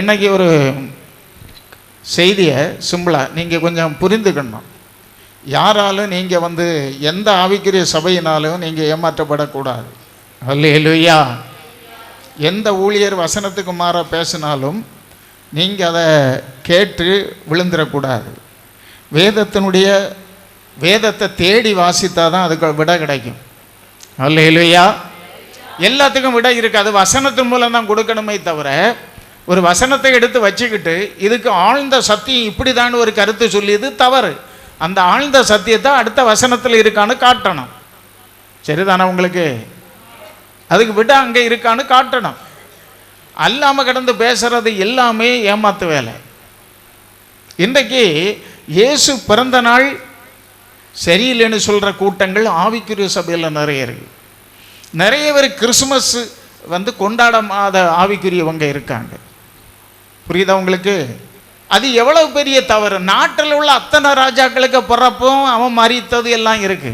இன்னைக்கு ஒரு செய்தியை சிம்பிளாக நீங்கள் கொஞ்சம் புரிந்துக்கணும். யாராலும் நீங்கள் எந்த ஆவிக்குரிய சபையினாலும் நீங்கள் ஏமாற்றப்படக்கூடாது. அல்லேலூயா. எந்த ஊழியர் வசனத்துக்கு மாற பேசினாலும் நீங்கள் அதை கேட்டு விழுந்துடக்கூடாது. வேதத்தை தேடி வாசித்தா தான் அதுக்கு விடை கிடைக்கும். அல்லேலூயா. எல்லாத்துக்கும் விடை இருக்குது. அது வசனத்தின் மூலம் தான் கொடுக்கணுமே தவிர ஒரு வசனத்தை எடுத்து வச்சுக்கிட்டு இதுக்கு ஆழ்ந்த சத்தியம் இப்படி தான் ஒரு கருத்து சொல்லியது தவறு. அந்த ஆழ்ந்த சத்தியத்தை அடுத்த வசனத்தில் இருக்கான்னு காட்டணும். சரிதானே உங்களுக்கு? அதுக்கு விட அங்கே இருக்கான்னு காட்டணும். அல்லாமல் கடந்து பேசுறது எல்லாமே ஏமாத்து வேலை. இன்றைக்கு இயேசு பிறந்த நாள் சரியில்லைன்னு சொல்கிற கூட்டங்கள் ஆவிக்குரிய சபையில் நிறைய இருக்கு. நிறைய பேர் கிறிஸ்துமஸ் கொண்டாடாத ஆவிக்குரியவங்க இருக்காங்க. புரியுதா உங்களுக்கு? அது எவ்வளவு பெரிய தவறு. நாட்டில் உள்ள அத்தனை ராஜாக்களுக்கு பிறப்பும் அவன் மறித்தது எல்லாம் இருக்கு.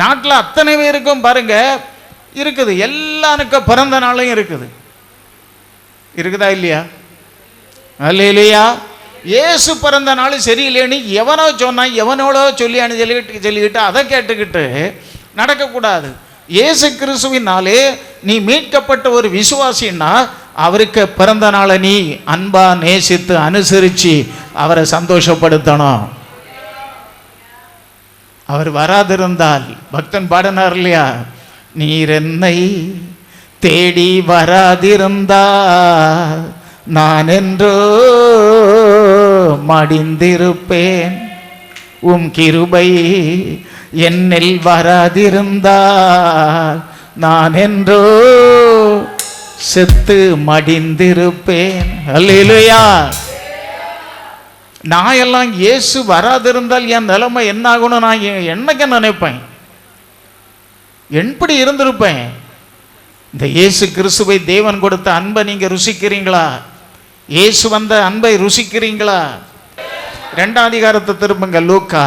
நாட்டில் அத்தனை பேருக்கும் பாருங்க இருக்குது. எல்லாருக்கும் பிறந்த நாளும் இருக்குது. இருக்குதா இல்லையா? அல்லேலூயா. இயேசு பிறந்த நாள் சரியில்லைன்னு எவனோ சொன்னான், எவனோடோ சொல்லிக்கிட்டு அதை கேட்டுக்கிட்டு நடக்கக்கூடாது. இயேசு கிறிஸ்துவினாலே நீ மீட்கப்பட்ட ஒரு விசுவாசின்னா அவருக்கு பிறந்த நாளை நீ அன்பா நேசித்து அனுசரித்து அவரை சந்தோஷப்படுத்தணும். அவர் வராதிருந்தால் பக்தன் பாடினார் இல்லையா, நீர் என்னை தேடி வராதிருந்தால் நான் என்றோ மடிந்திருப்பேன். உம் கிருபை என்னில் வராதிருந்தால் நான் என்றோ செத்து மடிந்திருப்பேன். அல்லேலூயா. நான் எல்லாம் இயேசு வராதிருந்தால் என் நிலைமை என்ன ஆகணும் நான் என்னைக்கு நினைப்பேன், எப்படி இருந்திருப்பேன். இந்த இயேசு கிறிஸ்துவை தேவன் கொடுத்த அன்பை நீங்க ருசிக்கிறீங்களா? இயேசு வந்த அன்பை ருசிக்கிறீங்களா? 2ஆம் அதிகாரத்தை திரும்புங்க, லூக்கா.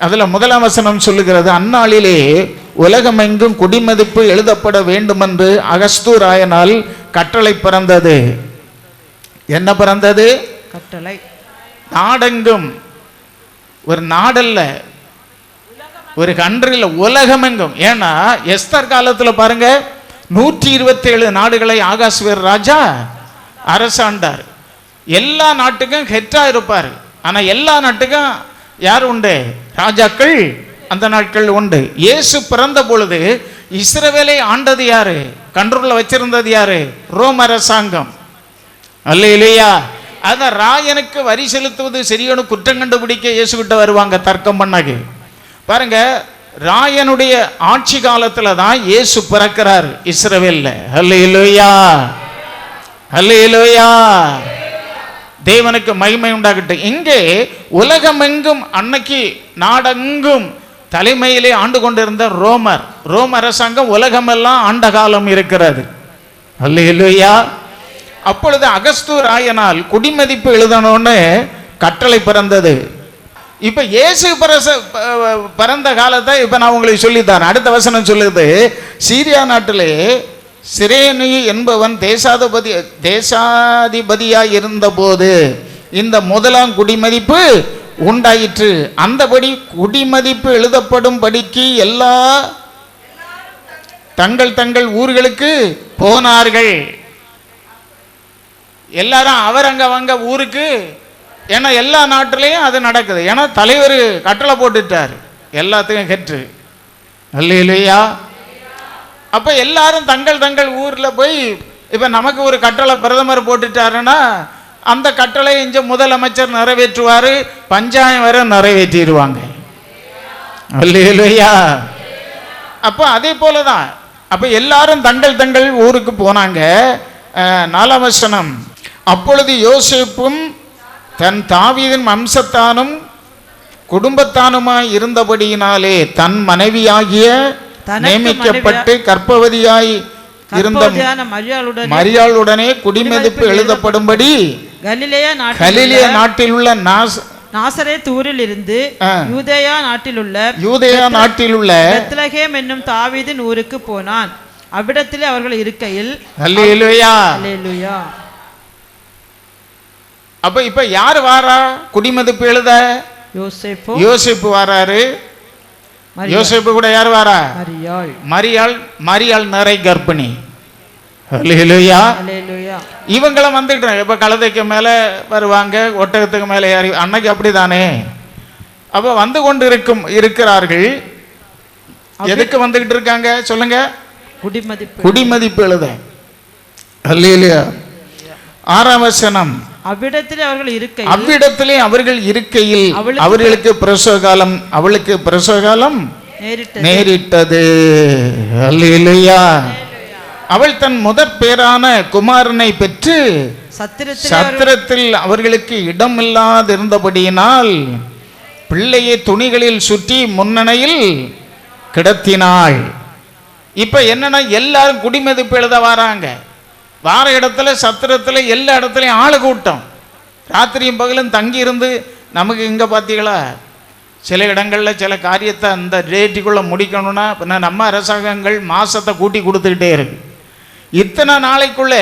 அதுல 1ஆம் வசனம் சொல்லுகிறது, அந்நாளிலே உலகமெங்கும் குடிமதிப்பு எழுதப்பட வேண்டும் என்று அகஸ்தூராயனால் கட்டளை பிறந்தது. என்ன பிறந்தது? கட்டளை. நாடெங்கும், ஒரு நாடல்ல, ஒரு கண்ட்ரியில், உலகமெங்கும். ஏன்னா எஸ்தர் காலத்தில் பாருங்க 127 நாடுகளை ஆகாஸ்வேர் ராஜா அரசாண்டார். எல்லா நாட்டுக்கும் ஹெட்டா இருப்பார். ஆனா எல்லா நாட்டுக்கும் யார் உண்டு? ராஜாக்கள் அந்த நாட்கள் உண்டு. இயேசு பிறந்த பொழுது இஸ்ரவேலை ஆண்டது யாரு? கண்ட்ரோல்ல வச்சிருந்தது யாரு? ரோம் அரசாங்கம். அல்லேலூயா. அத ராயனுக்கு வரி செலுத்துவது சரியனு குற்றம் கண்டுபிடிக்க இயேசு கிட்ட வருவாங்க தர்க்கம் பண்ணாங்க. பாருங்க, ராயனுடைய ஆட்சி காலத்துல தான் இயேசு பிறக்கிறார் இஸ்ரவேல்ல. அல்லேலூயா, அல்லேலூயா. தேவனுக்கு மகிமை உண்டாகட்டும். இங்கே உலகமெங்கும் அன்னைக்கு நாடெங்கும் தலைமையிலே ஆண்டு கொண்டிருந்த ரோம் அரசாங்கம் உலகமெல்லாம் ஆண்ட காலம் இருக்கிறது. அல்லேலூயா. அப்பொழுது அகஸ்தூர் ராயனால் குடிமதிப்பு எழுதணும்னு கட்டளை பிறந்தது. இப்ப இயேசு பிறந்த காலத்தை இப்ப நான் உங்களுக்கு சொல்லித்தரேன். அடுத்த வசனம் சொல்லுது, சீரியா நாட்டிலே சிரேனி என்பவன் தேசாதிபதியாய் இருந்த போது இந்த முதலாம் குடிமதிப்பு உண்டாயிற்று. அந்தபடி குடிமதிப்பு எழுதப்படும் படிக்கு எல்லா தங்கள் தங்கள் ஊர்களுக்கு போனார்கள். எல்லாரும் அவரங்க ஊருக்கு. ஏன்னா எல்லா நாட்டிலையும் அது நடக்குது. ஏன்னா தலைவர் கட்டளை போட்டுட்டார் எல்லாத்துக்கும் கெட்டு. அல்லேலூயா. அப்ப எல்லாரும் தங்கள் தங்கள் ஊர்ல போய், இப்ப நமக்கு ஒரு கட்டளை பிரதமர் போட்டுட்டாருன்னா அந்த கட்டளை இங்க முதலமைச்சர் நிறைவேற்றுவாரு, பஞ்சாயம் வரை நிறைவேற்றிடுவாங்க. அல்லேலூயா. அப்ப அதே போலதான். அப்ப எல்லாரும் தங்கள் தங்கள் ஊருக்கு போனாங்க. 4ஆம் வசனம், அப்பொழுது யோசேப்பும் தன் தாவீதின் வம்சத்தானும் குடும்பத்தானுமாய் இருந்தபடியினாலே தன் மனைவியாகிய நியமிக்கப்பட்டு கர்ப்பவதியாய் இருந்த மரியாளுடனே குடிமதிப்பு எழுதப்படும்படி கலிலேயா நாட்டில் உள்ள நாசரேத் ஊரில் இருந்து யூதேயா நாட்டில் உள்ள பெத்லகேம் என்னும் தாவீதின் ஊருக்கு போனான். அவ்விடத்திலே அவர்கள் இருக்கையில், அல்லேலூயா, அல்லேலூயா. அப்ப இப்ப யார் வாரா குடிமதிப்பு எழுத? யோசேப்பு. யோசேப்பு வாராரு. யோசேப்பு கூட யார் வாரா? மரியாள். மரியாள். மரியாள் நிறை கர்ப்பிணி. ஹல்லேலூயா. ஹல்லேலூயா. இவங்களும் வந்துட்டு இப்ப கழுதைக்கு மேல வருவாங்க, ஒட்டகத்துக்கு மேல ஏறி, அன்னைக்கு அப்படிதானே. அப்ப வந்து கொண்டு இருக்கிறார்கள். எதுக்கு வந்துகிட்டு இருக்காங்க சொல்லுங்க? குடிமதிப்பு எழுத. ஹல்லேலூயா. 6ஆம் வசனம். அவ்விடத்திலே அவர்கள் இருக்கையில் அவர்களுக்கு பிரசவ காலம், அவளுக்கு பிரசவ காலம் நேரிட்டது. ஹல்லேலூயா. அவள் தன் முதற் பேரான குமாரனை பெற்று சத்திரத்தில் அவர்களுக்கு இடமில்லாதிருந்தபடியினால் பிள்ளையை துணிகளில் சுற்றி முன்னணையில் கிடத்தினாள். இப்ப என்னன்னா எல்லாரும் குடிமதிப்பு எழுத வராங்க. வார இடத்துல சத்திரத்துல எல்லா இடத்துலையும் ஆளு கூட்டம். ராத்திரியும் பகலும் தங்கி இருந்து நமக்கு இங்க பார்த்தீங்களா சில இடங்களில் சில காரியத்தை அந்த டேட்டுக்குள்ள முடிக்கணும்னா நம்ம அரசாங்கங்கள் மாசத்தை கூட்டி கொடுத்துக்கிட்டே இருக்கு. இத்தனை நாளைக்குள்ள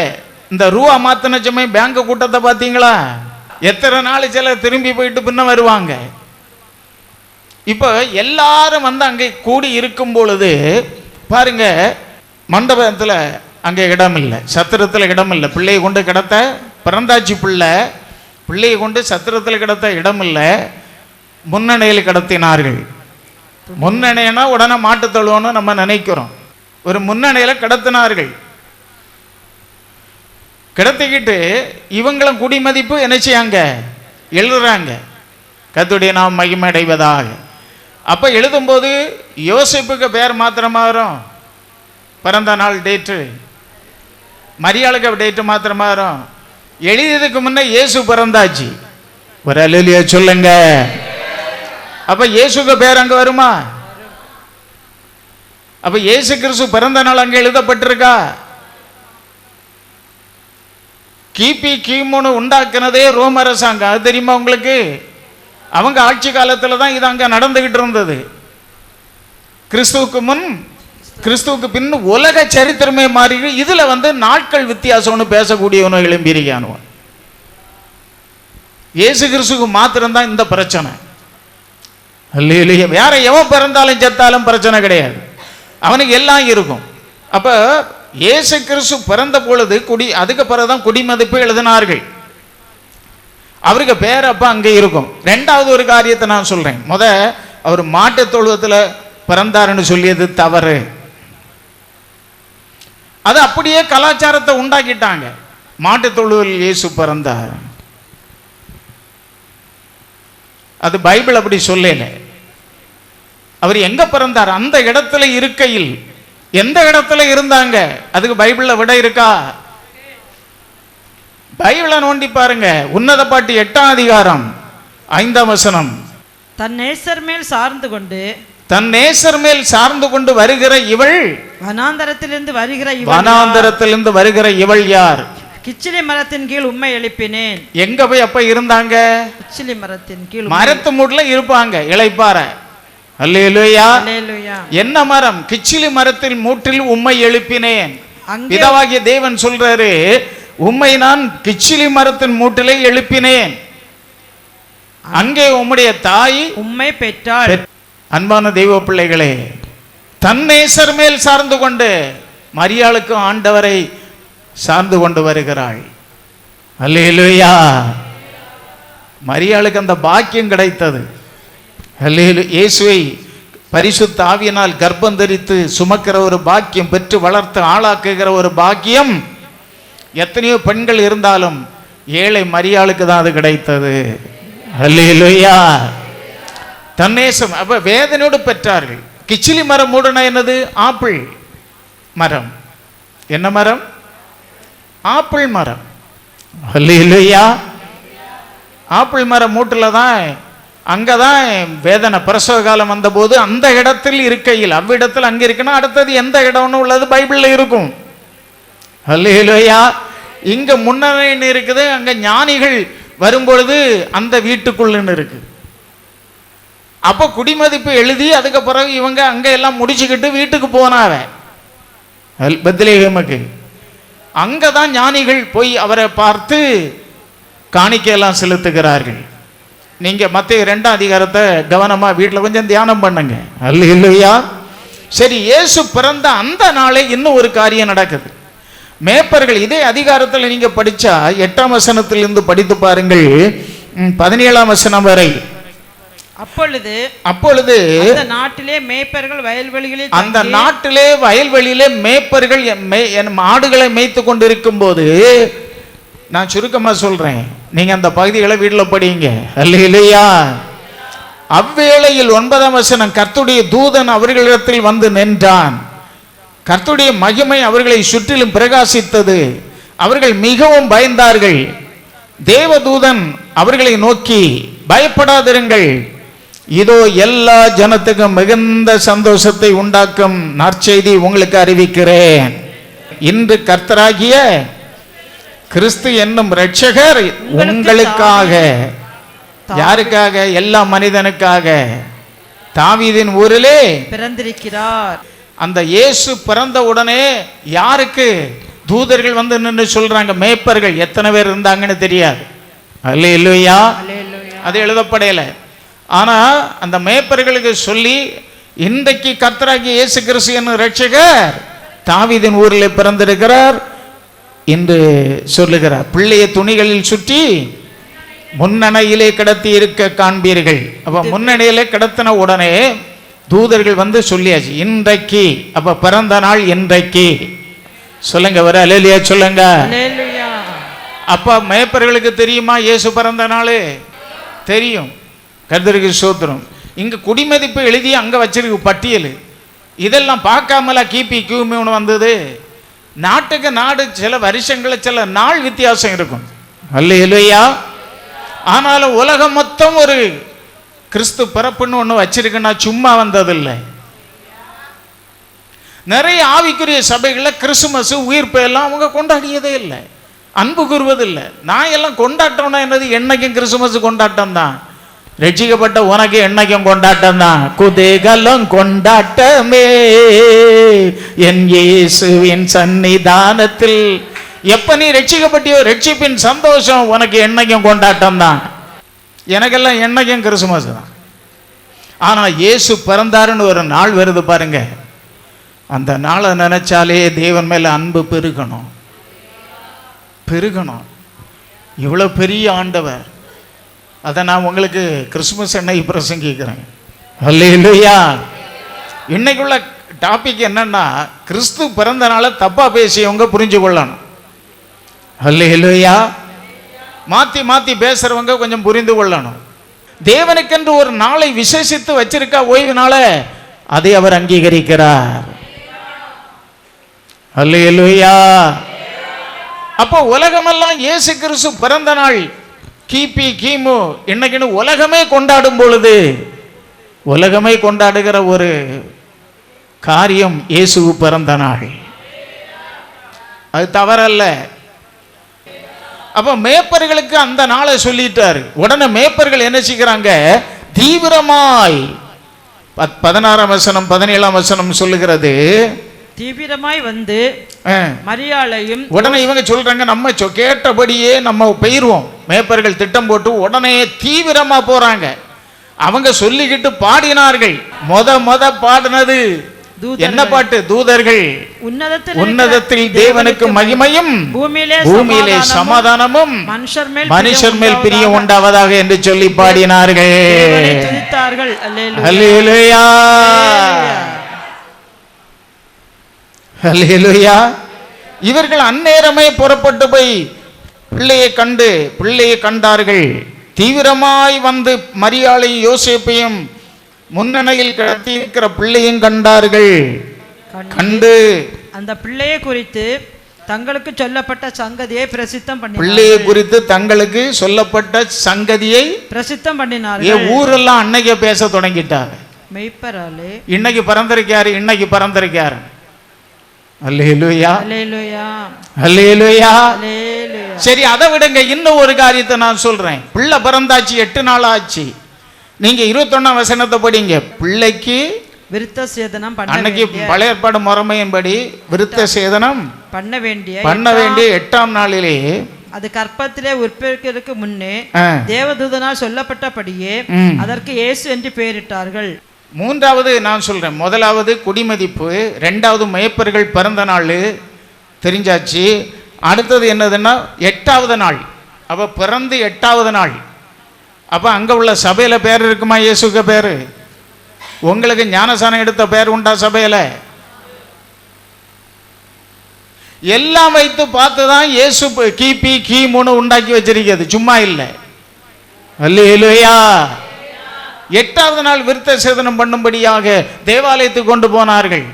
இந்த ரூபா மாத்தின சமயம் பேங்க் கூட்டத்தை பார்த்தீங்களா? எத்தனை நாள் சில திரும்பி போயிட்டு பின்ன வருவாங்க. இப்போ எல்லாரும் வந்து அங்கே கூடி இருக்கும் பொழுது பாருங்க, மண்டபத்தில் அங்கே இடம் இல்லை, சத்திரத்தில் இடம் இல்லை. பிள்ளையை கொண்டு கிடத்த பிறந்தாச்சி பிள்ளையை கொண்டு சத்திரத்தில் கிடத்த இடம் இல்லை. முன்னணையில் கிடத்தினார்கள். முன்னணைனா உடனே மாட்டு தழுவன்னு நம்ம நினைக்கிறோம். ஒரு முன்னணையில் கிடத்தினார்கள். கிடத்திக்கிட்டு இவங்களும் குடிமதிப்பு என்ன செய்யாங்க எழுதுறாங்க. கர்த்தருடைய நாம் மகிமை அடைவதாக. அப்ப எழுதும்போது யோசேப்புக்கு பேர் மாத்திரமா வரும், பிறந்த நாள் டேட்டு. மரியாளுக்கு டேட்டு மாத்திரமா வரும். எழுதியதுக்கு முன்ன இயேசு பிறந்தாச்சு. ஒரு அல்லேலூயா சொல்லுங்க. அப்ப இயேசுக்கு பேர் அங்க வருமா? அப்ப இயேசு கிறிஸ்து பிறந்த நாள் அங்க எழுதப்பட்டிருக்கா? கிபி கிமுன்னு உண்டாக்குனதே ரோம அரசாங்கம். அது தெரியுமா உங்களுக்கு? அவங்க ஆட்சி காலத்துல தான் இது அங்க நடந்துகிட்டு இருந்தது. கிறிஸ்துவுக்கு முன் கிறிஸ்துவுக்கு பின் உலக சரித்திரமே மாறி இதுல வந்து நாட்கள் வித்தியாசம்னு பேசக்கூடியவனும் எழும்பியிருக்கானுவன். இயேசு கிறிஸ்துக்கு மாத்திரம்தான் இந்த பிரச்சனை. இல்லையா? வேற எவன் பிறந்தாலும் செத்தாலும் பிரச்சனை கிடையாது, அவனுக்கு எல்லாம் இருக்கும். அப்ப இயேசு கிறிஸ்து பிறந்த பொழுது அதுக்கு பிறகுதான் குடிமதிப்பு எழுதினார்கள். அவருக்கு பேர் அப்ப அங்கே இருக்கும். ரெண்டாவது ஒரு காரியத்தை நான் சொல்றேன். அவர் மாட்டு தொழுவத்துல பிறந்தாருன்னு சொல்லியது தவறு. அது அப்படியே கலாச்சாரத்தை உண்டாக்கிட்டாங்க. மாட்டு தொழுவில் இயேசு பிறந்தார், அது பைபிள் அப்படி சொல்லல. அவர் எங்க பிறந்தார்? அந்த இடத்துல இருக்கையில். எந்த இடத்துல இருந்தாங்க? அதுக்கு பைபிள்ல விட இருக்கா? பைபிளை நோண்டி பாருங்க. உன்னத பாட்டு 8ஆம் அதிகாரம் 5ஆம் வசனம். தன் நேசர் மேல் சார்ந்து கொண்டு வருகிற இவள், வனாந்தரத்திலிருந்து வருகிற இவள் யார்? கிச்சிலி மரத்தின் கீழ் உம்மை எழுப்பினேன். எங்க போய் அப்ப இருந்தாங்க? கிச்சிலி மரத்தின் கீழ். மரத்து மூட்ல இருப்பாங்க, இளைப்பாற. அல்லேலூயா. என்ன மரம்? கிச்சிலி மரத்தில் மூட்டில் உம்மை எழுப்பினேன். பிதாவாகிய தேவன் சொல்றாரு, உம்மை நான் கிச்சிலி மரத்தின் மூட்டிலே எழுப்பினேன், அங்கே உம்முடைய தாய் உம்மை பெற்றாள். அன்பான தெய்வ பிள்ளைகளே, தன்னேசர் மேல் சார்ந்து கொண்டு மரியாளுக்கு ஆண்டவரை சார்ந்து கொண்டு வருகிறாள். அல்லேலூயா. மரியாளுக்கு அந்த பாக்கியம் கிடைத்தது. இயேசுவை பரிசுத்த ஆவியினால் கர்ப்பம் தரித்து சுமக்கிற ஒரு பாக்கியம், பெற்று வளர்த்து ஆளாக்குகிற ஒரு பாக்கியம் எத்தனையோ பெண்கள் இருந்தாலும் ஏழை மரியாளுக்கு தான் அது கிடைத்தது. அல்லேலூயா. தன்னேசம். அப்ப வேதனையோடு பெற்றார்கள். கிச்சிலி மரம் மூடனா என்னது? ஆப்பிள் மரம். என்ன மரம்? ஆப்பிள் மரம். அல்லேலூயா. ஆப்பிள் மரம் மூட்டுல தான், அங்கதான் வேதனை. பிரசவ காலம் வந்த போது அந்த இடத்தில் இருக்கையில், அவ்விடத்தில் அங்க இருக்குன்னா அடுத்தது எந்த இடம்னு உள்ளது பைபிள்ல இருக்கும். அல்லேலூயா. இங்க முன்னணி இருக்குது, அங்க ஞானிகள் வரும்பொழுது அந்த வீட்டுக்குள்ளன்னு இருக்கு. அப்ப குடிமதிப்பு எழுதி அதுக்கு பிறகு இவங்க அங்க எல்லாம் முடிச்சுக்கிட்டு வீட்டுக்கு போனாவ பெத்லகேமுக்கு. அங்கதான் ஞானிகள் போய் அவரை பார்த்து காணிக்கையெல்லாம் செலுத்துகிறார்கள். நீங்கள் மத்திய 2ஆம் அதிகாரத்தை கவனமாக வீட்டில் கொஞ்சம் தியானம் பண்ணுங்க. அல்லேலூயா. சரி, இயேசு பிறந்த அந்த நாளே இன்னும் ஒரு காரியம் நடக்குது. மேய்ப்பர்கள் இதே அதிகாரத்தில் நீங்கள் படித்தா 8ஆம் வசனத்திலிருந்து படித்து பாருங்கள், 17ஆம் வசனம் வரை. அப்பொழுது அந்த நாட்டிலே மேய்ப்பர்கள் வயல்வெளியிலே மேய்ப்பர்கள் மாடுகளை மேய்த்து கொண்டிருக்கும் போது, நான் சுருக்கமா சொல்றேன், நீங்க அந்த பகுதிகளை வீட்டில் படிங்க. அல்லேலூயா. அவ்வேளையில் 9ஆம் வசனம், கர்த்தருடைய தூதன் அவர்களிடத்தில் வந்து நின்றான். கர்த்தருடைய மகிமை அவர்களை சுற்றிலும் பிரகாசித்தது. அவர்கள் மிகவும் பயந்தார்கள். தேவதூதன் அவர்களை நோக்கி, பயப்படாதிருங்கள், இதோ எல்லா ஜனத்துக்கும் மிகுந்த சந்தோஷத்தை உண்டாக்கும் நற்செய்தி உங்களுக்கு அறிவிக்கிறேன். இன்று கர்த்தராகிய கிறிஸ்து என்னும் இரட்சகர் உங்களுக்காக, யாருக்காக? எல்லா மனிதனுக்காக தாவீதின் ஊரிலே பிறந்திருக்கிறார். அந்த இயேசு பிறந்த உடனே யாருக்கு தூதர்கள் வந்து நின்று சொல்றாங்க? மேய்ப்பர்கள். எத்தனை பேர் இருந்தாங்கன்னு தெரியாது. அல்லேலூயா. அது எழுதப்படையல. ஆனா அந்த மேய்ப்பர்களுக்கு சொல்லி, இன்றைக்கு கர்த்தராகிய இயேசு கிறிஸ்து என்னும் இரட்சகர் தாவீதின் ஊரில் பிறந்திருக்கிறார் என்று சொல்லுகிறார். பிள்ளையை துணிகளில் சுற்றி முன்னணையிலே கிடத்தி இருக்க காண்பீர்கள். அப்ப முன்னணையிலே கிடத்தின உடனே தூதர்கள் வந்து சொல்லியாச்சு, இன்றைக்கு. அப்ப பிறந்த நாள் இன்றைக்கு. சொல்லுங்க, வர அல்லேலூயா சொல்லுங்க. அப்ப மேய்ப்பர்களுக்கு தெரியுமா இயேசு பிறந்த நாள்? தெரியும். கர்த்தருக்கு ஸ்தோத்திரம். இங்க குடிமதிப்பு எழுதி அங்க வச்சிருக்கு பட்டியல். இதெல்லாம் பார்க்காமல கிபி கியூமின்னு வந்தது. நாட்டுக்கு நாடு சில வருஷங்களில் சில நாள் வித்தியாசம் இருக்கும். அல்லேலூயா. ஆனாலும் உலகம் மொத்தம் ஒரு கிறிஸ்து பிறப்புன்னு ஒன்று வச்சிருக்குன்னா சும்மா வந்ததில்லை. நிறைய ஆவிக்குரிய சபைகளில் கிறிஸ்துமஸ் உயிர்ப்பு எல்லாம் அவங்க கொண்டாடியதே இல்லை, அன்பு கூறுவதில்லை. நான் எல்லாம் கொண்டாட்டம்னா என்னது? என்னைக்கும் கிறிஸ்துமஸ் கொண்டாட்டம் தான். ரட்சிக்கப்பட்ட உனக்கு என்னைக்கும் கொண்டாட்டம் தான். குதேகலம் கொண்டாட்டமே என் இயேசுவின் சன்னிதானத்தில். எப்ப நீ ரட்சிக்கப்பட்டியோ ரட்சிப்பின் சந்தோஷம் உனக்கு என்னைக்கும் கொண்டாட்டம் தான். எனக்கெல்லாம் என்னைக்கும் கிறிஸ்துமஸ் தான். ஆனா இயேசு பிறந்தாருன்னு ஒரு நாள் வருது பாருங்க, அந்த நாளை நினைச்சாலே தேவன் மேல அன்பு பெருகணும். இவ்வளவு பெரிய ஆண்டவர். அதை நான் உங்களுக்கு கிறிஸ்துமஸ் அன்னைக்கு பிரசங்கிக்கிறேன். அல்லேலூயா. இன்னைக்குள்ள டாபிக் என்னன்னா, கிறிஸ்து பிறந்த நாளை தப்பா பேசியவங்க புரிஞ்சு கொள்ளணும். அல்லேலூயா. மாத்தி மாத்தி பேசுறவங்க கொஞ்சம் புரிந்து கொள்ளணும். தேவனுக்கென்று ஒரு நாளை விசேஷித்து வச்சிருக்கா ஓய்வு நாள, அதை அவர் அங்கீகரிக்கிறார். அல்லேலூயா. அப்போ உலகமெல்லாம் இயேசு கிறிஸ்து பிறந்த நாள் கிபி கிமு இன்னைக்குன்னு உலகமே கொண்டாடும் பொழுது, உலகமே கொண்டாடுகிற ஒரு காரியம் இயேசு பிறந்த நாள். அது தவறல்ல. அப்ப மேய்ப்பர்களுக்கு அந்த நாளை சொல்லிட்டாரு. உடனே மேய்ப்பர்கள் என்ன செய்கிறாங்க? தீவிரமாய் 16ஆம் வசனம் 17ஆம் வசனம் சொல்லுகிறது, தீவிரமாய் வந்து மரியாளையும். உடனே இவங்க சொல்றாங்க, நம்ம கேட்டபடியே நம்ம பெயர்வோம். மேய்ப்பர்கள் திட்டம் போட்டு உடனே தீவிரமா போறாங்க. அவங்க சொல்லிக்கிட்டு பாடினார்கள். மொத பாடினது என்ன பாட்டு? தூதர்கள் உன்னதத்தில் தேவனுக்கு மகிமையும் பூமியிலே சமாதானமும் மனுஷர் மேல் பிரியம் உண்டாவதாக என்று சொல்லி பாடினார்கள். அல்லேலூயா. அல்லேலூயா. இவர்கள் அந்நேரமே புறப்பட்டு போய் பிள்ளையை கண்டார்கள். தீவிரமாய் வந்து மரியாளையும் யோசேப்பையும் முன்னணையில் கிடத்தி இருக்கிற பிள்ளையும் கண்டார்கள். கண்டு அந்த பிள்ளையை குறித்து தங்களுக்கு சொல்லப்பட்ட சங்கதியை பிரசித்தம் பண்ணி, பிள்ளையை குறித்து தங்களுக்கு சொல்லப்பட்ட சங்கதியை பிரசித்தம் பண்ணினார்கள். ஊரெல்லாம் அன்னைக்கு பேச தொடங்கிட்டாங்க. மெய்ப்பராலே இன்னைக்கு பிறந்திருக்காரு. அல்லேலூயா. அல்லேலூயா. சரி, அதை விடுங்க. இன்னும் ஒரு காரியத்தை நான் சொல்றேன். பிள்ளை பிறந்தாச்சு, 8 நாள் ஆச்சு. நீங்க 21ஆம் வசனத்தை படிங்க. பிள்ளைக்கு விருத்த சேதனம் அன்னைக்கு பழைய ஏற்பாடு முறைமையின்படி விருத்த சேதனம் பண்ண வேண்டிய 8ஆம் நாளிலே அது கற்பத்திலே உற்பத்திக்கு முன்னே தேவதூதனால் சொல்லப்பட்டபடியே அதற்கு இயேசு என்று பெயரிட்டார்கள். மூன்றாவது நான் சொல்றேன், முதலாவது குடிமதிப்பு, ரெண்டாவது மேய்ப்பர்கள் பிறந்த நாள் தெரிஞ்சாச்சு. அடுத்தது என்னதுன்னா 8வது நாள். அப்போ பிறந்து 8வது நாள். அப்போ அங்கே உள்ள சபையில் பேர் இருக்குமா? இயேசுக்கு பேர்? உங்களுக்கு ஞானசானம் எடுத்த பேர் உண்டா சபையில்? எல்லாம் வைத்து பார்த்து தான் இயேசு கிபி கிமுன்னு உண்டாக்கி வச்சிருக்கிறது, சும்மா இல்லை. அல்லேலூயா. 8வது நாள் விருத்த சேதனம் பண்ணும்படியாக தேவாலயத்துக்கு கொண்டு போனார்கள்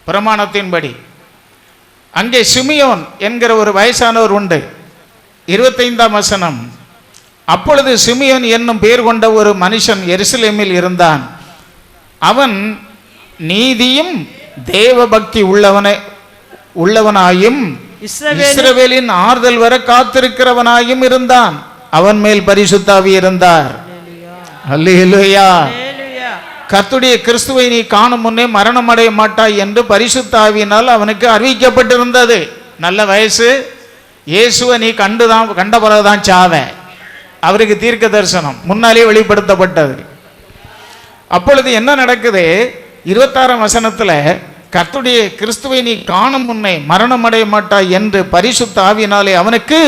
பிரமாணத்தின்படி. அங்கே சிமியோன் என்கிற ஒரு வயசானவர் உண்டு. 25ஆம் வசனம். அப்பொழுது சிமியோன் என்னும் பெயர் கொண்ட ஒரு மனுஷன் எருசலேமில் இருந்தான். அவன் நீதியும் தேவ பக்தி உள்ளவனாயும் இஸ்ரவேலின் ஆறுதல் வர காத்திருக்கிறவனாயும் இருந்தான். அவன் மேல் பரிசுத்த ஆவி இருந்தார். அல்லேலூயா. கர்த்தருடைய கிறிஸ்துவை நீ காணும் முன்னே மரணம் அடைய மாட்டாய் என்று பரிசுத்த ஆவியினால் அவனுக்கு அறிவிக்கப்பட்டிருந்தது. நல்ல வயசு. இயேசுவை நீ கண்ட பிறகுதான் சாவ. அவருக்கு தீர்க்க தரிசனம் முன்னாலே வெளிப்படுத்தப்பட்டது. அப்பொழுது என்ன நடக்குது? 26ஆம் வசனத்தில் கர்த்தருடைய கிறிஸ்துவை நீ காணும் முன்னே மரணம் அடைய மாட்டாய் என்று பரிசுத்த ஆவியினாலே அவனுக்கு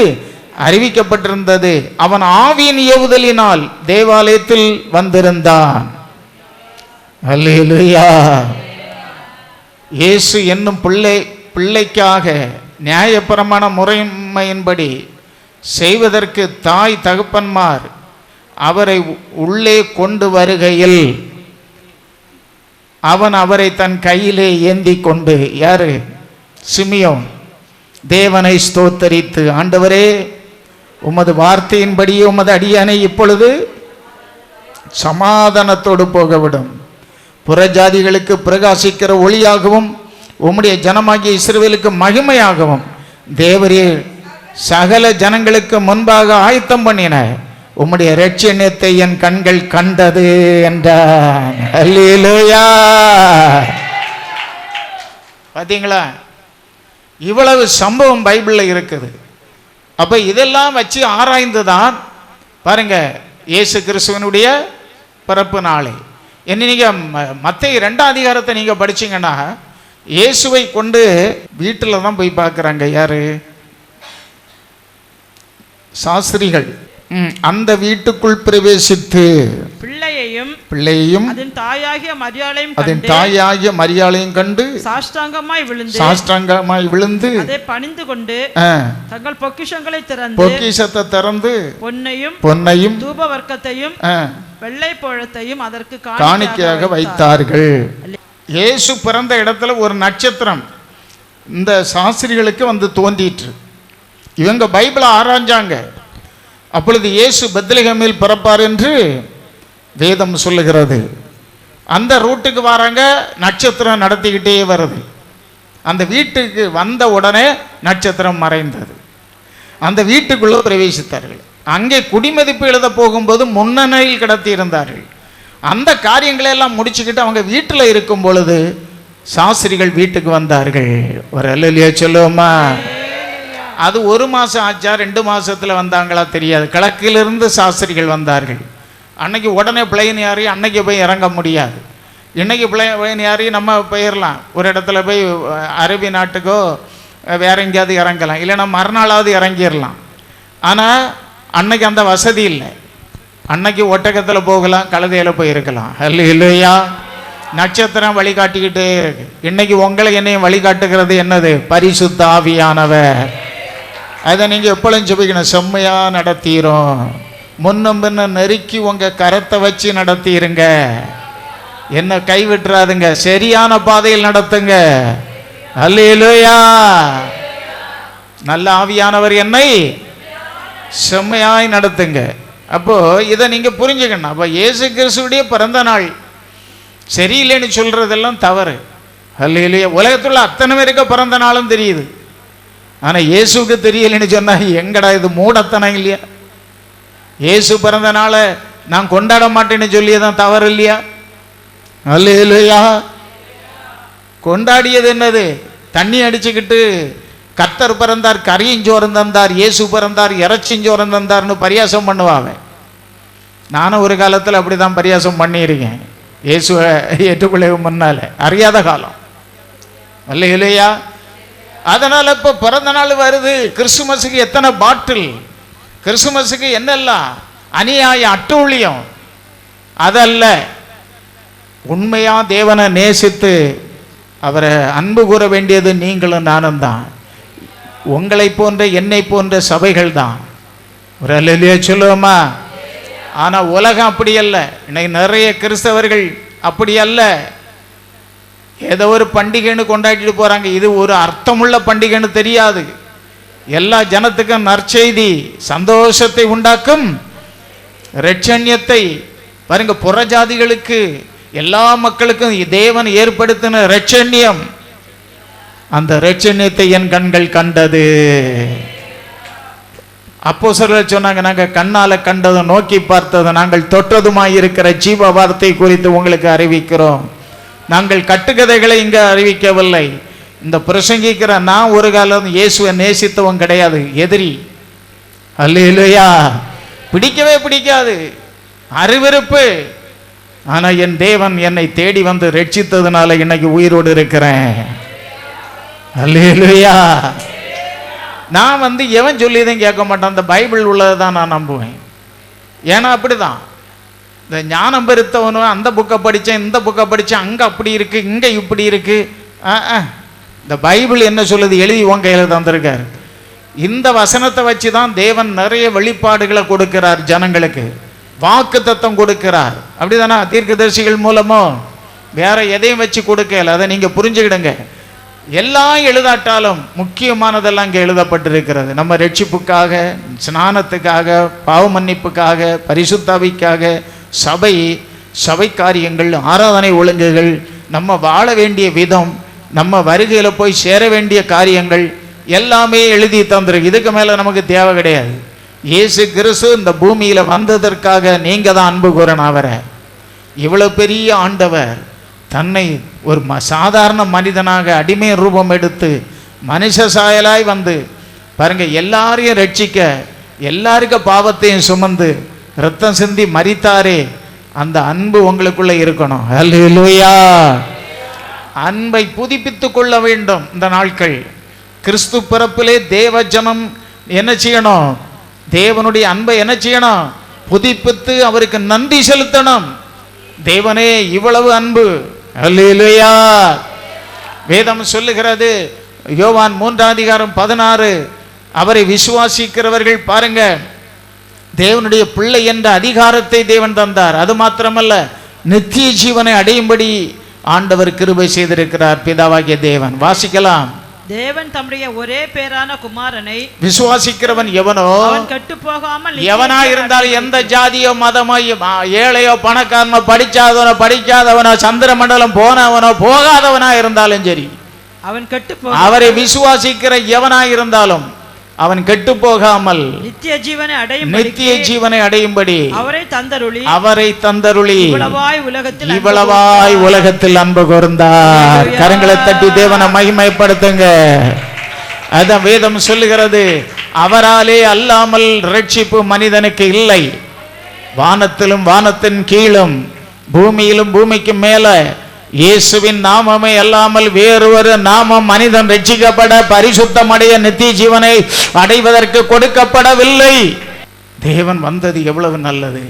அறிவிக்கப்பட்டிருந்தது. அவன் ஆவியின் ஏவுதலினால் தேவாலயத்தில் வந்திருந்தான். அல்லேலூயா. இயேசு என்னும் பிள்ளைக்காக நியாயப்பிரமாண முறைமையின்படி செய்வதற்கு தாய் தகப்பன்மார் அவரை உள்ளே கொண்டு வருகையில் அவன் அவரை தன் கையிலே ஏந்தி கொண்டு, யாரு? சிமியோன், தேவனை ஸ்தோத்தரித்து, ஆண்டவரே உமது வார்த்தையின்படியே உமது அடியானை இப்பொழுது சமாதானத்தோடு போகவிடும். புறஜாதிகளுக்கு பிரகாசிக்கிற ஒளியாகவும் உம்முடைய ஜனமாகிய இஸ்ரவேலுக்கு மகிமையாகவும் தேவரே சகல ஜனங்களுக்கு முன்பாக ஆயத்தம் பண்ணின உம்முடைய இரட்சணியத்தை என் கண்கள் கண்டது என்றான். அல்லேலூயா. பார்த்தீங்களா? இவ்வளவு சம்பவம் பைபிளில் இருக்குது. அப்போ இதெல்லாம் வச்சு ஆராய்ந்து தான் பாருங்க இயேசு கிறிஸ்துவனுடைய பிறப்பு நாளை. என்ன நீங்கள் மத்தேயு 2ஆம் அதிகாரத்தை நீங்கள் படிச்சீங்கன்னா இயேசுவை கொண்டு வீட்டில் தான் போய் பார்க்குறாங்க. யாரு? சாஸ்திரிகள். அந்த வீட்டுக்குள் பிரவேசித்து பிள்ளையையும் அதன் தாயாகிய மரியாளையும் கண்டு சாஷ்டாங்கமாய் விழுந்து அதை பணிந்து கொண்டு தங்கள் பொக்கிஷத்தை திறந்து பொன்னையும் தூபவர்க்கத்தையும் வெள்ளை பழத்தையும் அதற்கு காணிக்கையாக வைத்தார்கள். இயேசு பிறந்த இடத்துல ஒரு நட்சத்திரம் இந்த சாஸ்திரிகளுக்கு வந்து தோன்றிற்று. இவங்க பைபிளை ஆராய்ஞ்சாங்க. அப்பொழுது இயேசு பெத்லகேமில் பிறப்பார் என்று வேதம் சொல்லுகிறது. அந்த ரூட்டுக்கு வராங்க, நட்சத்திரம் நடத்திக்கிட்டே வருது. அந்த வீட்டுக்கு வந்த உடனே நட்சத்திரம் மறைந்தது. அந்த வீட்டுக்குள்ளே பிரவேசித்தார்கள். அங்கே குடிமதிப்பு எழுத போகும்போது முன்னணியில் கிடத்தி இருந்தார்கள். அந்த காரியங்களை எல்லாம் முடிச்சுக்கிட்டு அவங்க வீட்டில் இருக்கும் பொழுது சாஸ்திரிகள் வீட்டுக்கு வந்தார்கள். ஒரு அல்லேலூயா சொல்லுவோமா? அது 1 மாதம் ஆச்சா 2 மாதத்தில் வந்தாங்களா தெரியாது. கிழக்கிலிருந்து சாஸ்திரிகள் வந்தார்கள். அன்னைக்கு உடனே பிளைன் ஏறி அன்னைக்கு போய் இறங்க முடியாது. இன்றைக்கி பிளைன் ஏறி நம்ம போயிடலாம், ஒரு இடத்துல போய் அரபி நாட்டுக்கோ வேற எங்கேயாவது இறங்கலாம், இல்லைன்னா மறுநாளாவது இறங்கிடலாம். ஆனால் அன்னைக்கு அந்த வசதி இல்லை. அன்னைக்கு ஒட்டகத்தில் போகலாம், கழுதையில் போயிருக்கலாம். இல்லையா? நட்சத்திரம் வழிகாட்டிக்கிட்டே இருக்கு. இன்னைக்கு உங்களை என்னையும் வழிகாட்டுகிறது என்னது? பரிசுத்த ஆவியானவர். அதை நீங்கள் எப்பொழுதும் ஜெபிக்கணும். செம்மையாக நடத்திடும். முன்னும் பின்ன நெருக்கி உங்கள் கரத்தை வச்சு நடத்திடுங்க. என்ன கைவிட்டுறாதுங்க. சரியான பாதையில் நடத்துங்க. அல்லேலூயா. நல்ல ஆவியானவர் என்னை செம்மையாய் நடத்துங்க. அப்போ இதை நீங்க புரிஞ்சுக்கணும். அப்போ இயேசு கிறிஸ்துவுடைய பிறந்த நாள் சரியில்லைன்னு சொல்றதெல்லாம் தவறு. அல்லேலூயா. உலகத்துல அத்தனை பேருக்கு பிறந்த நாளும் தெரியுது, ஆனா இயேசுக்கு தெரியலைன்னு சொன்னா எங்கடா இது மூடத்தனம் இல்லையா? இயேசு பிறந்த நாளை நான் கொண்டாட மாட்டேன்னு சொல்லியதான் தவறு இல்லையா? அல்லேலூயா. கொண்டாடியது என்னது? தண்ணி அடிச்சுக்கிட்டு கர்த்தர் பிறந்தார், கறியஞ்சோரம் தந்தார், இயேசு பிறந்தார், இறைச்சிஞ்சோரம் தந்தார்னு பரியாசம் பண்ணுவாங்க. நானும் ஒரு காலத்தில் அப்படி தான் பரியாசம் பண்ணியிருக்கேன், இயேசுவை ஏற்றுக்கொள்ள முன்னால, அறியாத காலம் அல்ல இல்லையா. அதனால் இப்போ பிறந்த நாள் வருது, கிறிஸ்துமஸுக்கு எத்தனை பாட்டில், கிறிஸ்துமஸுக்கு என்னெல்லாம் அநியாயம் அட்டூழியம். அதல்ல, உண்மையா தேவனை நேசித்து அவரை அன்பு கூற வேண்டியது நீங்களும் நானும் தான். உங்களை போன்ற என்னை போன்ற சபைகள் தான். ஒரு அல்லையே சொல்லுவோமா? ஆனால் உலகம் அப்படி அல்ல. இன்னைக்கு நிறைய கிறிஸ்தவர்கள் அப்படி அல்ல, ஏதோ ஒரு பண்டிகைன்னு கொண்டாடிட்டு போகிறாங்க. இது ஒரு அர்த்தமுள்ள பண்டிகைன்னு தெரியாது. எல்லா ஜனத்துக்கும் நற்செய்தி, சந்தோஷத்தை உண்டாக்கும் இரட்சண்யத்தை பாருங்க. புறஜாதிகளுக்கு எல்லா மக்களுக்கும் தேவன் ஏற்படுத்தின இரட்சண்யம், அந்த இரட்சண்யத்தை என் கண்கள் கண்டது. அப்போஸ்தலர்கள் சொன்னாங்க, நாங்கள் கண்ணால கண்டது, நோக்கி பார்த்தது, நாங்கள் தொட்டதுமாய் இருக்கிற ஜீவ வார்த்தை குறித்து உங்களுக்கு அறிவிக்கிறோம். நாங்கள் கட்டுக்கதைகளை இங்கே அறிவிக்கவில்லை. இந்த பிரசங்கிக்கிற நான் ஒரு காலம் இயேசுவை நேசித்தவன் கிடையாது, எதிரி. அல்லேலூயா. பிடிக்கவே பிடிக்காது, அருவருப்பு. ஆனால் என் தேவன் என்னை தேடி வந்து ரட்சித்ததுனால இன்னைக்கு உயிரோடு இருக்கிறேன். அல்லேலூயா. நான் எவன் சொல்லியதையும் கேட்க மாட்டேன், அந்த பைபிள் உள்ளதை தான் நான் நம்புவேன். ஏன்னா அப்படி தான், இந்த ஞானம் பெருத்தவனும் அந்த புக்கை படித்தேன், இந்த புக்கை படித்தேன், அங்கே அப்படி இருக்குது, இங்கே இப்படி இருக்குது. இந்த பைபிள் என்ன சொல்லுது எழுதி உன் கையில் தந்திருக்கார். இந்த வசனத்தை வச்சு தான் தேவன் நிறைய வெளிப்பாடுகளை கொடுக்கிறார், ஜனங்களுக்கு வாக்கு தத்தம் கொடுக்கிறார். அப்படி தானே? தீர்க்கதரிசிகள் மூலமோ வேற எதையும் வச்சு கொடுக்கல. அதை நீங்கள் புரிஞ்சுக்கிடுங்க. எல்லாம் எழுதாட்டாலும் முக்கியமானதெல்லாம் இங்கே எழுதப்பட்டிருக்கிறது. நம்ம ரட்சிப்புக்காக, ஸ்நானத்துக்காக, பாவ மன்னிப்புக்காக, பரிசுத்தாவிக்காக, சபை காரியங்கள், ஆராதனை ஒழுங்குகள், நம்ம வாழ வேண்டிய விதம், நம்ம வருகையில் போய் சேர வேண்டிய காரியங்கள் எல்லாமே எழுதி தந்துருக்கு. இதுக்கு மேலே நமக்கு தேவை கிடையாது. இயேசு கிறிஸ்து இந்த பூமியில் வந்ததற்காக நீங்கள் தான் அன்பு கூறணும் அவரை. இவ்வளோ பெரிய ஆண்டவர் தன்னை ஒரு சாதாரண மனிதனாக அடிமை ரூபம் எடுத்து மனுஷ சாயலாய் வந்து பாருங்க, எல்லாரையும் ரட்சிக்க, எல்லாருக்கும் பாவத்தையும் சுமந்து ரத்தம் சிந்தி மரித்தாரே. அந்த அன்பு உங்களுக்குள்ள இருக்கணும். அல்லேலூயா. அன்பை புதுப்பித்து கொள்ள வேண்டும். இந்த நாட்கள் கிறிஸ்து பிறப்பிலே தேவ ஜனம் என்ன செய்யணும்? தேவனுடைய அன்பை என்ன செய்யணும்? புதுப்பித்து அவருக்கு நன்றி செலுத்தணும். தேவனே இவ்வளவு அன்பு. அல்லேலூயா. வேதம் சொல்லுகிறது, யோவான் 3:16, அவரை விசுவாசிக்கிறவர்கள் பாருங்க, தேவனுடைய பிள்ளை என்ற அதிகாரத்தை தேவன் தந்தார். அது மாத்திரமல்ல, நித்திய ஜீவனை அடையும்படி ஆண்டவர் கிருபை செய்திருக்கிறார் பிதாவாகிய தேவன். வாசிக்கலாம். தேவன் தம்முடைய ஒரே பேரான குமாரனை விசுவாசிக்கிறவன் எவனோ, கெட்டு போகாமல், எவனா இருந்தாலும் எந்த ஜாதியோ மதமோ, ஏழையோ பணக்காரனோ, படிச்சாதவனோ படிக்காதவனோ, சந்திர மண்டலம் போனவனோ போகாதவனா இருந்தாலும் சரி, அவன் கெட்டு அவரை விசுவாசிக்கிற எவனா இருந்தாலும் அவன் கெட்டு போகாமல் நித்திய ஜீவனை அடையும்படி அவரை தந்தருளி இவ்வளவாய் உலகத்தில் அன்பு கூர்ந்தார். கரங்களை தட்டி தேவனை மகிமைப்படுத்துங்க. அதான் வேதம் சொல்லுகிறது, அவராலே அல்லாமல் ரட்சிப்பு மனிதனுக்கு இல்லை. வானத்திலும் வானத்தின் கீழும் பூமியிலும் பூமிக்கு மேல இயேசுவின் நாமமே அல்லாமல் வேறு ஒரு நாமம் மனிதன் ரட்சிக்கப்பட, பரிசுத்தமடைய, நித்திய ஜீவனை அடைவதற்கு கொடுக்கப்படவில்லை. தேவன் வந்தது எவ்வளவு நல்லது.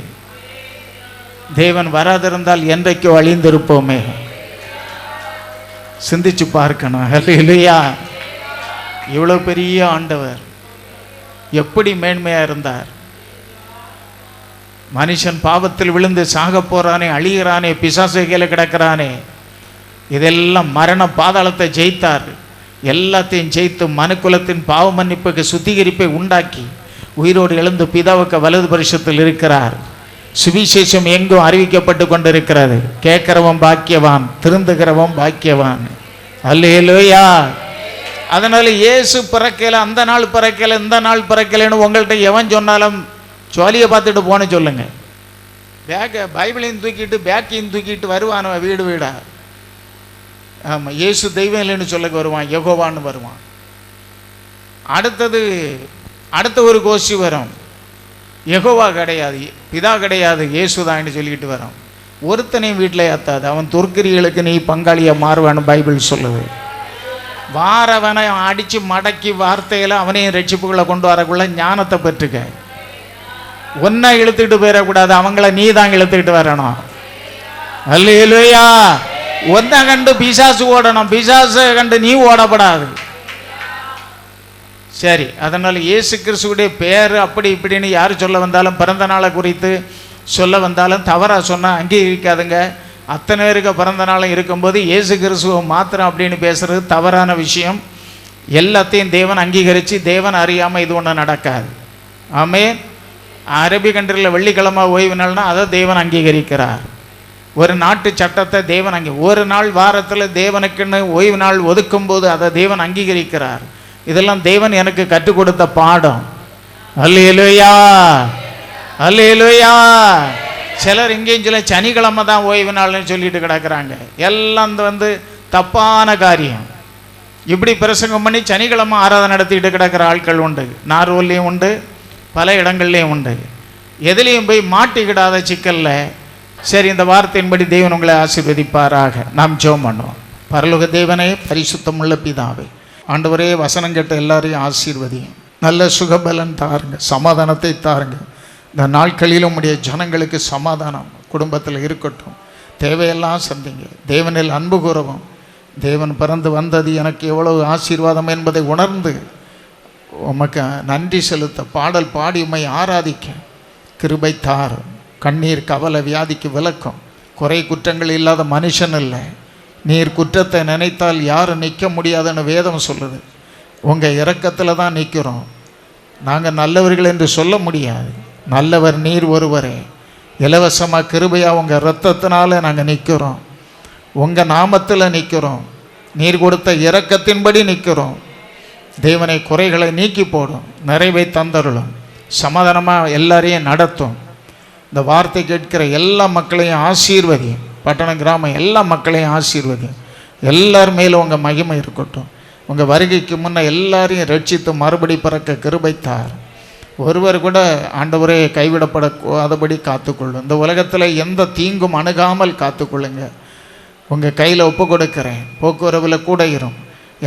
தேவன் வராதிருந்தால் என்றைக்கோ அழிந்திருப்போமே. சிந்திச்சு பார்க்கணும். இல்லையா? இவ்வளவு பெரிய ஆண்டவர் எப்படி மேன்மையா இருந்தார். மனுஷன் பாவத்தில் விழுந்து சாக போறானே, அழிகிறானே, பிசாசு கீழே கிடக்கிறானே, இதெல்லாம் மரண பாதாளத்தை ஜெயித்தார். எல்லாத்தையும் ஜெயித்து மனுக்குலத்தின் பாவ மன்னிப்புக்கு சுத்திகரிப்பை உண்டாக்கி உயிரோடு எழுந்து பிதாவுக்கு வலது பரிசுத்தில் இருக்கிறார். சுவிசேஷம் எங்கும் அறிவிக்கப்பட்டு கொண்டிருக்கிறது. கேட்கிறவன் பாக்கியவான், திருந்துகிறவன் பாக்கியவான். அல்லேலூயா. அதனால இயேசு பிறக்கல, அந்த நாள் பிறக்கல, இந்த நாள் பிறக்கலன்னு உங்கள்கிட்ட எவன் சொன்னாலும் ஜாலியை பார்த்துட்டு போன சொல்லுங்க. பைபிளையும் தூக்கிட்டு பேக்கையும் தூக்கிட்டு வருவான் வீடு வீடா. ஆமாம், இயேசு தெய்வம் இல்லைன்னு சொல்ல வருவான், யெகோவான்னு வருவான். அடுத்த ஒரு கோஷ்டி வரும், யெகோவா கிடையாது, பிதா கிடையாது, இயேசுதான்னு சொல்லிட்டு வரோம். ஒருத்தனையும் வீட்டில் ஏற்றாது. அவன் துர்க்கிரிகளுக்கு நீ பங்காளியாக மாறுவான்னு பைபிள் சொல்லுது. வாரவனை அடித்து மடக்கி வார்த்தையில் அவனையும் ரட்சிப்புகளை கொண்டு வரக்குள்ள ஞானத்தை பெற்றுக்க. ஒன்றை இழுத்துக்கிட்டு போயிடக்கூடாது, அவங்கள நீ தான் இழுத்துக்கிட்டு வரணும். அல்லேலூயா. ஒன்றை கண்டு பிசாசு ஓடணும், பிசாசை கண்டு நீ ஓடப்படாது. சரி, அதனால் இயேசு கிறிஸ்துவுடைய பேர் அப்படி இப்படின்னு யார் சொல்ல வந்தாலும், பிறந்த நாளை குறித்து சொல்ல வந்தாலும் தவறாக சொன்னால் அங்கீகரிக்காதுங்க. அத்தனை பேருக்கு பிறந்த நாளும் இருக்கும்போது இயேசு கிறிஸ்துவ மாத்திரம் அப்படின்னு பேசுகிறது தவறான விஷயம். எல்லாத்தையும் தேவன் அங்கீகரித்து, தேவன் அறியாமல் இது ஒன்று நடக்காது. ஆமென். அரபி கண்ட்ரியில் வெள்ளிக்கிழமை ஓய்வு நாள்னா அதை தேவன் அங்கீகரிக்கிறார். ஒரு நாட்டு சட்டத்தை தேவன் ஒரு நாள் வாரத்தில் தேவனுக்குன்னு ஓய்வு நாள் ஒதுக்கும் போது அதை தேவன் அங்கீகரிக்கிறார். இதெல்லாம் தேவன் எனக்கு கற்றுக் கொடுத்த பாடம். அல்லேலூயா, அல்லேலூயா. சிலர் இங்கேயும் சில சனிக்கிழமை தான் ஓய்வு நாள்னு சொல்லிட்டு கிடக்கிறாங்க. எல்லாம் தப்பான காரியம். இப்படி பிரசங்கம் பண்ணி சனிக்கிழமை ஆராதனை நடத்திட்டு கிடக்கிற ஆட்கள் உண்டு. நார்வல்லையும் உண்டு, பல இடங்கள்லையும் உண்டு. எதுலேயும் போய் மாட்டிக்கிடாத சிக்கல்ல. சரி, இந்த வார்த்தையின்படி தேவன் உங்களை ஆசீர்வதிப்பாராக. நாம் ஜெபம் பண்ணுவோம். பரலோக தேவனே, பரிசுத்தமுள்ள பிதாவே, ஆண்டவரே, வசனம் கேட்ட எல்லாரையும் ஆசீர்வதியும். நல்ல சுகபலன் தாருங்க, சமாதானத்தை தாருங்க. இந்த நாட்களிலும் உடைய ஜனங்களுக்கு சமாதானம் குடும்பத்தில் இருக்கட்டும். தேவையெல்லாம் சந்திங்க. தேவனில் அன்பு கூறவும், தேவன் பிறந்து வந்தது எனக்கு எவ்வளவு ஆசீர்வாதம் என்பதை உணர்ந்து உமக்கு நன்றி செலுத்த, பாடல் பாடி உம்மை ஆராதிக்க கிருபை தாரும். கண்ணீர் கவலை வியாதிக்கு விலக்கும். குறை குற்றங்கள் இல்லாத மனுஷன் இல்லை. நீர் குற்றத்தை நினைத்தால் யாரும் நிற்க முடியாதுன்னு வேதம் சொல்லுது. உங்கள் இரக்கத்தில் தான் நிற்கிறோம். நாங்கள் நல்லவர்கள் என்று சொல்ல முடியாது. நல்லவர் நீர் ஒருவரே. இலவசமாக கிருபையாக உங்கள் இரத்தத்தினால நாங்கள் நிற்கிறோம். உங்கள் நாமத்தில் நிற்கிறோம். நீர் கொடுத்த இரக்கத்தின்படி நிற்கிறோம். தேவனை குறைகளை நீக்கி போடும், நிறைவை தந்தருளும், சமாதானமாக எல்லாரையும் நடத்தும். இந்த வார்த்தை கேட்கிற எல்லா மக்களையும் ஆசீர்வதியும். பட்டணம் கிராமம் எல்லா மக்களையும் ஆசீர்வதியும். எல்லார் மேலும் உங்கள் மகிமை இருக்கட்டும். உங்கள் வருகைக்கு முன்னே எல்லாரையும் ரட்சித்து மறுபடி பிறக்க கிருபைத்தார். ஒருவர் கூட ஆண்டவரே கைவிடப்படாதபடி காத்துக்கொள்ளும். இந்த உலகத்தில் எந்த தீங்கும் அணுகாமல் காத்துக்கொள்ளுங்க. உங்கள் கையில் ஒப்பு கொடுக்கிறேன். போக்குவரவில் கூட இரும்.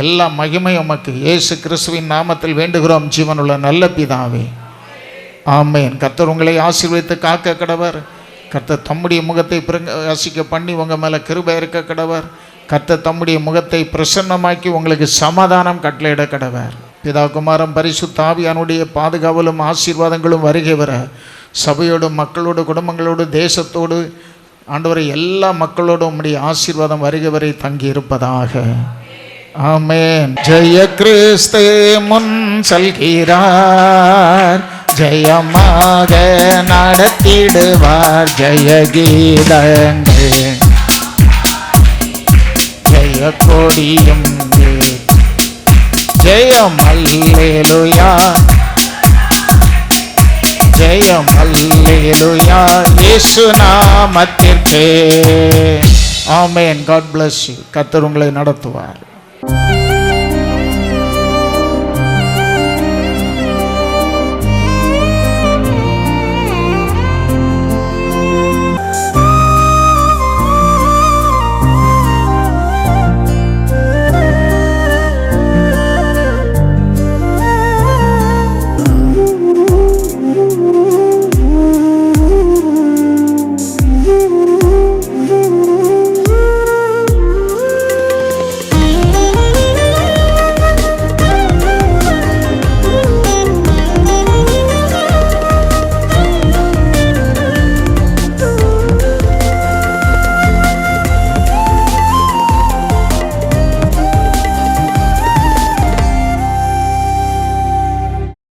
எல்லா மகிமை உமக்கு இயேசு கிறிஸ்துவின் நாமத்தில் வேண்டுகிறோம், ஜீவனுள்ள நல்ல பிதாவே, ஆமேன். கர்த்தர் உங்களை ஆசீர்வதித்து காக்க கடவர். கர்த்தர் தம்முடைய முகத்தை பிரகாசிக்க பண்ணி உங்கள் மேலே கிருபை இருக்க கடவர். கர்த்தர் தம்முடைய முகத்தை பிரசன்னமாக்கி உங்களுக்கு சமாதானம் கட்டளையிட கடவர். பிதா குமாரன் பரிசுத்த ஆவியானுடைய பாதுகாவலும் ஆசீர்வாதங்களும் வருகை வர சபையோடு, மக்களோடு, குடும்பங்களோடு, தேசத்தோடு, ஆண்டவரை எல்லா மக்களோடும் உம்முடைய ஆசீர்வாதம் வருகை வரை தங்கி இருப்பதாக. ஆமென். ஜெய கிறிஸ்து முன் செல்கிறார், ஜெயமாக நடத்திடுவார். ஜெய கீதங்கள் ஜெய கொடியும் ஜெயம் அல்லேலூயா, ஜெயம் அல்லேலூயா, இயேசு நாமத்திற்கே. ஆமென். God bless you. கர்த்தர் உங்களை நடத்துவார்.